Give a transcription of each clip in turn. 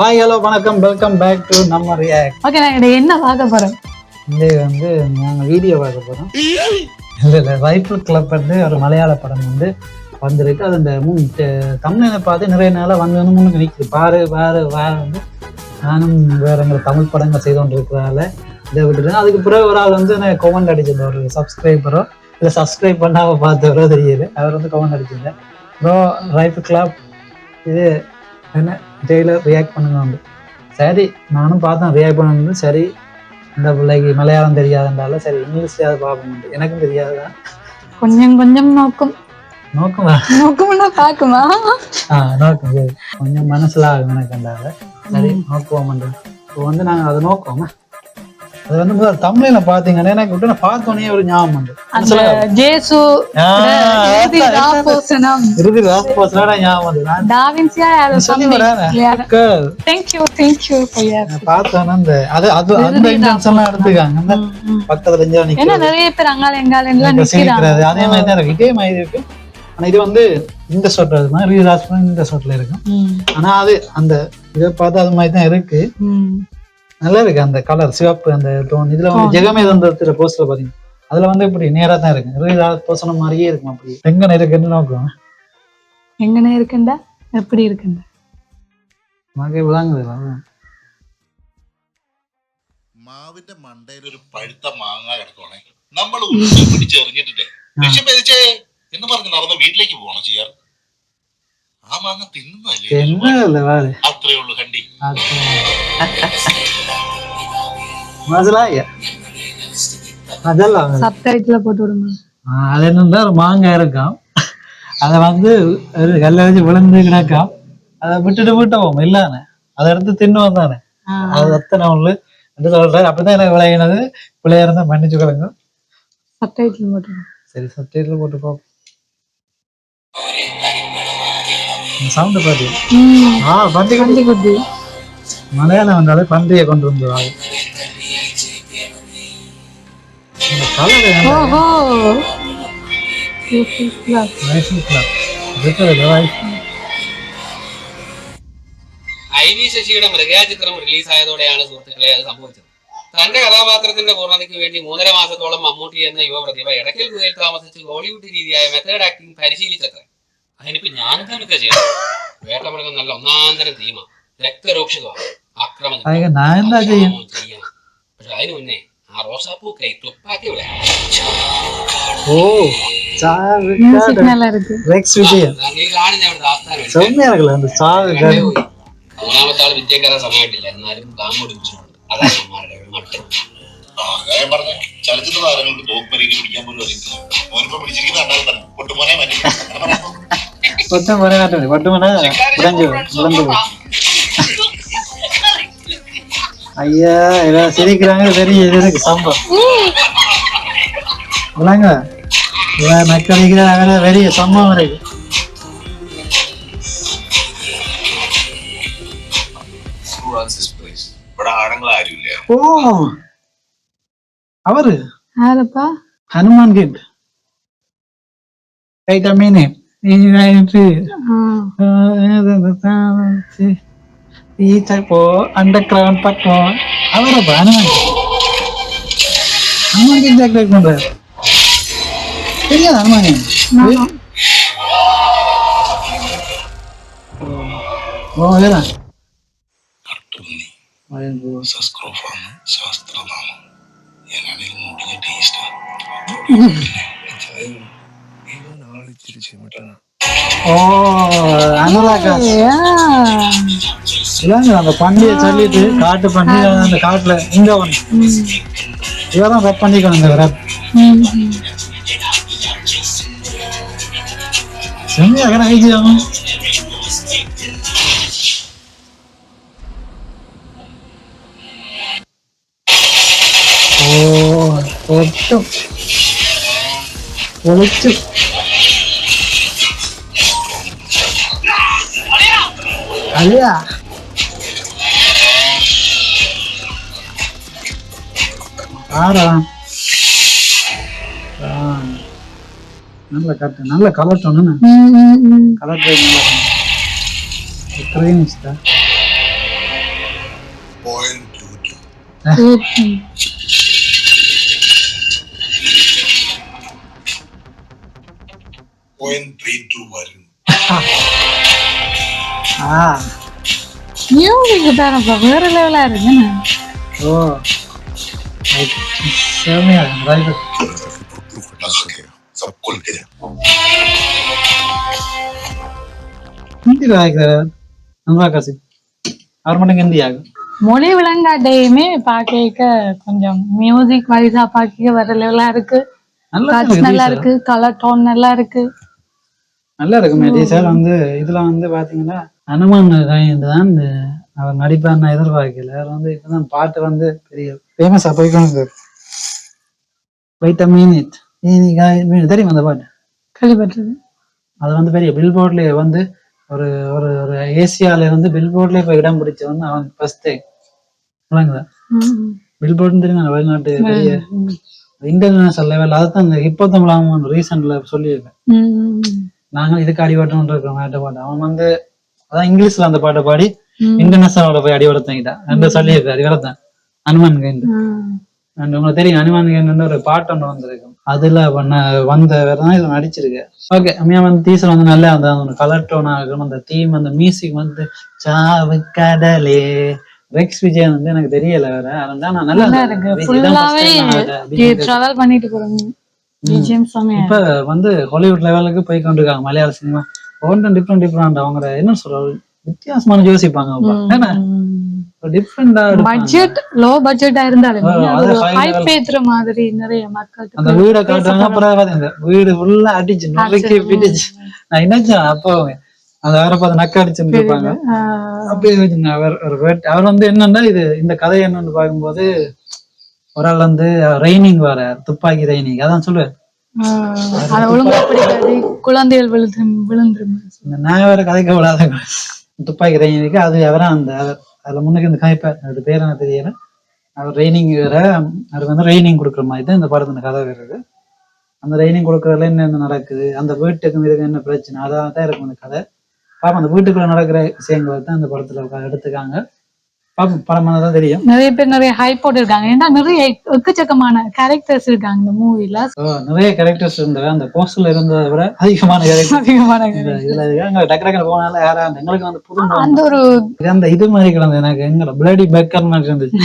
Hi hello வணக்கம் welcome back to நம்ம react. Okay நான் என்ன பார்க்க போறேன் இது வந்து நாங்கள் வீடியோ பார்க்க போகிறோம். இல்லை ரைஃபிள் கிளப் வந்து ஒரு மலையாள படம் வந்து வந்திருக்கு. அது இந்த தமிழை பார்த்து நிறைய நாளாக வந்து முன்னுக்கு நிற்குது. வேறு வந்து நானும் வேறு எங்களை தமிழ் படங்கள் செய்து கொண்டிருக்கிறதால இதை விட்டுருக்கேன். அதுக்கு பிறகு ஒரு ஆள் வந்து நான் கமெண்ட் அடிச்சிருந்தேன், ஒரு சப்ஸ்கிரைபரோ இல்லை சப்ஸ்கிரைப் பண்ணாமல் பார்த்தவரோ தெரியல, அவர் வந்து கமெண்ட் அடிச்சிருந்தேன், ப்ரோ ரைஃபிள் கிளப் இது என்ன டெய்லர் ரியாக்ட் பண்ணுங்க உண்டு. சரி நானும் பார்த்தேன் ரியாக்ட் பண்ண. சரி இந்த பிள்ளைக்கு மலையாளம் தெரியாதுன்றால சரி இங்கிலீஷ்லையாவது பார்ப்போம். எனக்கும் தெரியாதுதான், கொஞ்சம் கொஞ்சம் நோக்கம் பாக்குமா நோக்கம் சரி கொஞ்சம் மனசுல ஆகும் எனக்குண்டால. சரி நோக்குவோம். இப்போ வந்து நாங்கள் அதை நோக்குவோம். அது வந்து முதல் தமிழ்ல பாத்தீங்கன்னா எனக்கு விட்டு நான் பார்த்தோன்னே ஒரு ஞாபகம் வந்து பார்த்தோன்னா நிறைய பேர் அங்கால எங்கால அதே மாதிரி தான் இருக்கு. இதே மாதிரி இருக்கு. ஆனா இது வந்து இந்த சொட்டு இந்த சொட்டுல இருக்கும். ஆனா அது அந்த இதை பார்த்து அது மாதிரி தான் இருக்கு. நல்லா இருக்கு அந்த கலர் சிவப்பு அந்த டோன். இதுல வந்து ஜெகமேதந்திர போஸ்ட்ல பாத்தீங்க அதுல வந்து இப்படி நேரா தான் இருக்கு, போசன மாதிரியே இருக்கும். அப்படி எங்கன இருக்குன்னு நோக்குவோம். எங்கன இருக்குண்டா எப்படி இருக்குண்டா மகே விளாங்குது. മാവിന്റെ മണ്ടയിൽ ഒരു പഴുത്ത മാങ്ങ കിടക്കുവാണേ, നമ്മൾ ഉരുട്ടി പിടിച്ചെറിഞ്ഞിട്ടേ രക്ഷപ്പെതിച്ചേ എന്ന് പറഞ്ഞ് നടന്ന് വീട്ടിലേക്ക് പോകണം ചെയ്യാറ്. ആ മാങ്ങ തിന്നുന്നല്ലേ, അത്രേ ഉള്ളു കണ്ടി. அதெல்லாம் சப்டைட்டில் போட்டு விடுங்க. அது என்னன்னா ஒரு மாங்காய் இருக்கும், அதை வந்து கல்ல வச்சு விழுந்து கிடக்கும், அதை விட்டுட்டு இல்லானே அதை எடுத்து தின்னுவோம் தானே. அது அத்தனை ஒண்ணு என்று சொல்றாரு. அப்படிதான் எனக்கு விளையினது. பிள்ளையா இருந்தா மன்னிச்சு கிடங்க. சப்டைட்டில் போட்டு சரி சப்டைட்டில் போட்டு பார்ப்போம். சவுண்ட் பாத்தி பந்தி குட்டி மலையாளம் வந்தாலே பந்தியை கொண்டு வந்துருவாங்க. ഐവി ശശിയുടെ മൃഗചിത്രം റിലീസ് ആയതോടെയാണ് സുഹൃത്തുക്കളെ അത് സംഭവിച്ചത്. തന്റെ കഥാപാത്രത്തിന്റെ പൂർണ്ണതയ്ക്ക് വേണ്ടി 3.5 മാസത്തോളം മമ്മൂട്ടി എന്ന യുവപ്രതിഭ ഇടയ്ക്കൽ ഗുഹയിൽ താമസിച്ച് ഹോളിവുഡ് രീതിയായ മെത്തേഡ് ആക്ടിംഗ് പരിശീലിച്ചത്രേ. അതിനിപ്പോ ഞാനെന്താ ചെയ്യണം? വേട്ടമൃഗം നല്ല ഒന്നാന്തരം തീമ, രക്തരൂക്ഷിതമാണ്, ആക്രമണം ചെയ്യണം. പക്ഷെ അതിനു മുന്നേ ആ റോസാപ്പൂ കൈ തുപ്പാക്കി വിടാം. മൂന്നാമത്തെ ആള് വിദ്യ കയറാൻ സമയമായിട്ടില്ല, എന്നാലും താങ്ങോട് വെച്ചിട്ടുണ്ട്. അതാണ് അമ്മമാരുടെ മട്ട്. ചലച്ചിത്ര താരങ്ങൾക്ക് തോക്കുമരിക്ക് പിടിക്കാൻ പോലും അറിയില്ല. മോനിപ്പോ പിടിച്ചിരിക്കുന്ന കണ്ടാൽ തന്നെ പൊട്ടുമോനെ ஐயா எல்லாம் சிரிக்கிறாங்க. பெரிய இது இருக்கு சம்பவம் இல்லைங்க, நக்கடிக்கிறாங்க. பெரிய சம்பவம் இருக்கு. ஓ அவரு ஹனுமான் கிட் ரைட் மீன் அண்டர்கிரவுண்ட் பக்கம் அவரப்பா ஹனுமான் கிட் பண்றாரு. தெரியாது ஹனுமான் ஓ வேற அந்த பண்டிகை சொல்லிட்டு காட்டு பண்டிகை அந்த காட்டுல இங்க இவரும் ரப் பண்ணிக்கணும். இந்த ரப் செம்மையாக ஐஜியாகும். ஒட்டும் ஒழிச்சு அழியா ஆறா நல்ல காட்டு, நல்ல கலர் டோன். கலர் ட்ரை நல்லா கிரீன் இஸ்தா மியூசிக் தானப்பா வேற லெவலா இருக்கு. ஓ செம்மையா ரைட். ஹிந்தி வாய்க்கிறார் அனுராக் காசிப். அவர் மட்டும் ஹிந்தி ஆகும். மொழி விளங்காட்டையுமே பாக்க கொஞ்சம் மியூசிக் வைஸா பாக்க வேற லெவலா இருக்கு. நல்லா இருக்கு, கலர் டோன் நல்லா இருக்கு, நல்லா இருக்குமே. டீசர் வந்து இதுல வந்து பாத்தீங்கன்னா அனுமான் தான் அவர் நடிப்பார். நான் எதிர்பார்க்கல. அவர் வந்து இப்பதான் பாட்டு வந்து பெரிய ஃபேமஸா போய்க்கொண்டு. தெரியும் அந்த பாட்டு கேள்விப்பட்டது. அது வந்து பெரிய பில்போர்ட்லயே வந்து ஒரு ஒரு ஒரு ஏசியால இருந்து பில்போர்ட்லயே போய் இடம் பிடிச்ச வந்து அவன் ஃபர்ஸ்ட் பில்போர்ட்னு தெரியும். வெளிநாட்டு பெரிய இன்டர்நேஷனல் லெவல். அதுதான் இந்த ஹிப்போ தமிழ் ரீசன்ட்ல சொல்லியிருக்கேன். நாங்களும் இதுக்கு அடிபட்டோம் இருக்கோம். பாட்டு அவன் வந்து அதான் இங்கிலீஷ்ல அந்த பாட்டை பாடி இன்டர்நேஷனலோட போய் அடிபடுத்தாங்கிட்டான் என்று சொல்லியிருக்காரு. அடிபடுத்தான் அனுமான் கைண்டு. உங்களுக்கு தெரியும் அனுமான் கைண்டு ஒரு பாட்டு ஒன்று வந்திருக்கும். அதுல வந்ததான் இதுல நடிச்சிருக்கு. ஓகே அம்மியா வந்து டீசர் வந்து நல்லா அந்த கலர் டோனா இருக்கும். அந்த தீம் அந்த மியூசிக் வந்து சாவு கடலே ரெக்ஸ் விஜய் வந்து எனக்கு தெரியல வேற. அதான் நான் நல்லா டிராவல் பண்ணிட்டு போறேன். இப்ப வந்து ஹாலிவுட் லெவலுக்கு போய் கொண்டிருக்காங்க மலையாள சினிமா. ஒவ்வொன்றும் டிஃப்ரெண்ட் அவங்க என்ன சொல்றது வித்தியாசமான யோசிப்பாங்க. பட்ஜெட் லோ பட்ஜெட்டா இருந்தாலும் ஹைப் ஏத்துற மாதிரி நிறைய மக்கள் அந்த வீட காட்டுறாங்க. அப்புறம் இந்த வீடு ஃபுல்லா அடிச்சு நொறுக்கி பிடிச்சு நான் நினைச்சேன் அப்போ அந்த வேற பார்த்து நக்க அடிச்சுட்டு இருப்பாங்க. அப்படி அவர் வந்து என்னன்னா இது இந்த கதை என்னன்னு பார்க்கும்போது ஒரு ஆள் வந்து ரெய்னிங் வர துப்பாக்கி ரெய்னிங் அதான் சொல்லுவேன். குழந்தைகள் விழுந்துரும். நான் வேற கதைக்க விடாத துப்பாக்கி ரெய்னிங்க்கு அது எவரா அந்த அதுல முன்னுக்கு இந்த காய்ப்பார் அது பேர் என்ன தெரியல. அவர் ரெய்னிங் வேற அவருக்கு வந்து ரெய்னிங் கொடுக்குற மாதிரி தான் இந்த படத்துல கதை வருது. அந்த ரெய்னிங் கொடுக்கறதுல என்ன நடக்குது, அந்த வீட்டுக்கு இதுக்கு என்ன பிரச்சனை, அதான் தான் இருக்கும் அந்த கதை. பாப்பா அந்த வீட்டுக்குள்ள நடக்கிற விஷயங்களை தான் இந்த படத்துல எடுத்துக்காங்க. பாப்போம் படம் தான் தெரியும். நிறைய பேர் நிறைய ஹைப் போட்டுருக்காங்க. ஏன்னா நிறைய எக்கச்சக்கமான கேரக்டர்ஸ் இருக்காங்க இந்த மூவில. நிறைய கேரக்டர்ஸ் இருந்தது. அந்த போஸ்டர்ல இருந்ததை விட அதிகமான இதுல இருக்காங்க. டக்கு போனால யாரா எங்களுக்கு வந்து புது அந்த ஒரு இது மாதிரி கிடந்தது. எனக்கு எங்க பிளடி பெக்கர் மாதிரி இருந்துச்சு.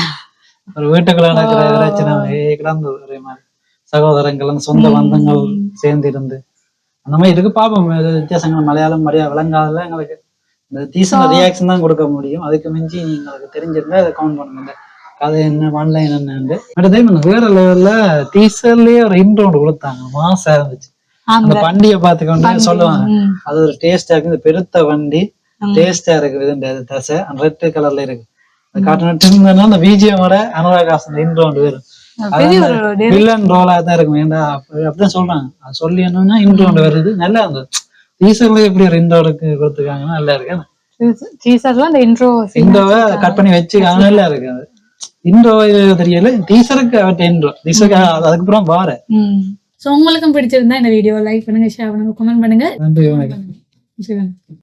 ஒரு வீட்டுக்குள்ள நடக்கிற பிரச்சனை கிடந்து ஒரே மாதிரி சகோதரங்கள் சொந்த பந்தங்கள் சேர்ந்து இருந்து அந்த மாதிரி இருக்கு. பாப்போம் வித்தியாசங்கள் மலையாளம் மரியா விளங்காதல எங்களுக்கு இந்த டீசர் ரியாக்ஷன் தான் கொடுக்க முடியும். அதுக்கு மிஞ்சி உங்களுக்கு தெரிஞ்சிருந்தா அதை கவுண்ட் பண்ணுங்க. கதை என்ன ஆன்லைன் என்னன்னு அடுத்த வேற லெவல்ல டீசர்லயே ஒரு இன்ட்ரோ கொடுத்தாங்க. மாசா இருந்துச்சு. அந்த வண்டியை பார்த்துக்கொண்டு சொல்லுவாங்க அது ஒரு டேஸ்டா இருக்கு. இந்த பெருத்த வண்டி டேஸ்டா இருக்குது. தசை ரெட் கலர்ல இருக்கு. காட்டுனா அந்த பிஜிஎமோட அனுராகாசன் இன்ட்ரோ வரும். வில்லன் ரோலா தான் இருக்கும். ஏன்டா அப்படிதான் சொல்றாங்க. அது சொல்லி என்னன்னா இன்ட்ரோ வருது. நல்லா இருந்தது. டீசர்ல எப்படி ஒரு இன்ட்ரோ கொடுத்துருக்காங்கன்னா நல்லா இருக்கு. டீசர்ல அந்த இன்ட்ரோவை கட் பண்ணி வச்சுக்காங்க. நல்லா இருக்கு. அது இன்ட்ரோ தெரியல. டீசருக்கு அவட்ட இன்ட்ரோ டீசருக்கு அதுக்கப்புறம் பாரு. சோ உங்களுக்கும் பிடிச்சிருந்தா இந்த வீடியோ லைக் பண்ணுங்க, ஷேர் பண்ணுங்க, கமெண்ட் பண்ணுங்க. நன்றி.